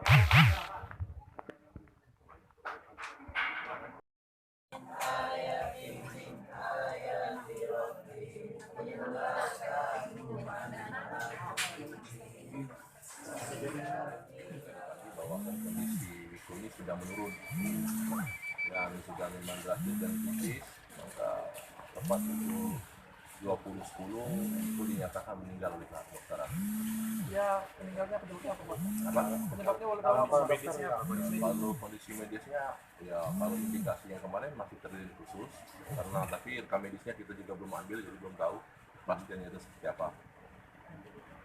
Bahwa kondisi Wiko ini sudah menurun dan sudah memang drastis dan kritis, maka tepat pukul 20.10 itu dinyatakan meninggal oleh pihak dokter. Ya, meninggalnya penyebabnya apa, Pak? Apa? Penyebabnya oleh dokternya. Lalu kondisi medisnya, ya kalau indikasi yang kemarin masih terdiri khusus, karena tapi rekam medisnya kita juga belum ambil, jadi belum tahu pastinya itu seperti apa.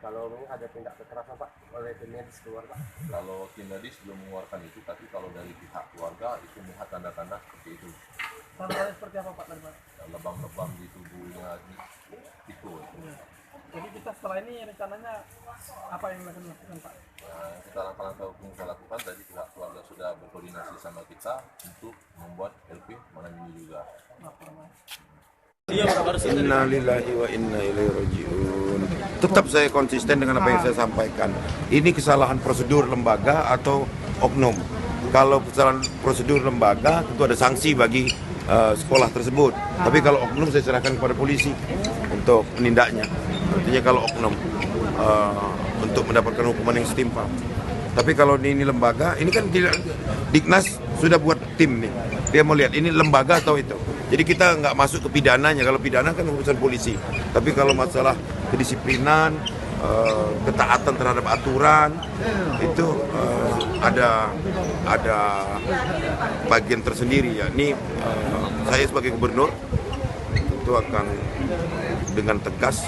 Kalau ada tindak kekerasan Pak oleh tim medis keluarga? Kalau tim medis belum mengeluarkan itu, tapi kalau dari pihak keluarga itu melihat tanda-tanda seperti itu. Tanda-tanda seperti apa, Pak? Lebam-lebam di tubuhnya itu. Jadi kita setelah ini rencananya apa yang akan dilakukan, Pak? Nah, kita langkah-langkah hukum kita lakukan, tadi pihak keluarga sudah berkoordinasi sama kita untuk membuat LP malam ini juga. Inna lillahi wa inna ilaihi raji'un. Tetap saya konsisten dengan apa yang saya sampaikan. Ini kesalahan prosedur lembaga atau oknum. Kalau kesalahan prosedur lembaga tentu ada sanksi bagi sekolah tersebut. Tapi kalau oknum saya serahkan kepada polisi untuk menindaknya. Artinya kalau oknum untuk mendapatkan hukuman yang setimpal. Tapi kalau ini lembaga, ini kan tidak, Dignas sudah buat tim nih. Dia mau lihat ini lembaga atau itu. Jadi kita nggak masuk ke pidananya. Kalau pidana kan urusan polisi. Tapi kalau masalah kedisiplinan, ketaatan terhadap aturan, itu ada bagian tersendiri ya. Ini saya sebagai gubernur itu akan dengan tegas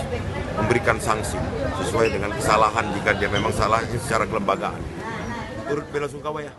memberikan sanksi sesuai dengan kesalahan jika dia memang salah secara kelembagaan. Turut bela sungkawa ya.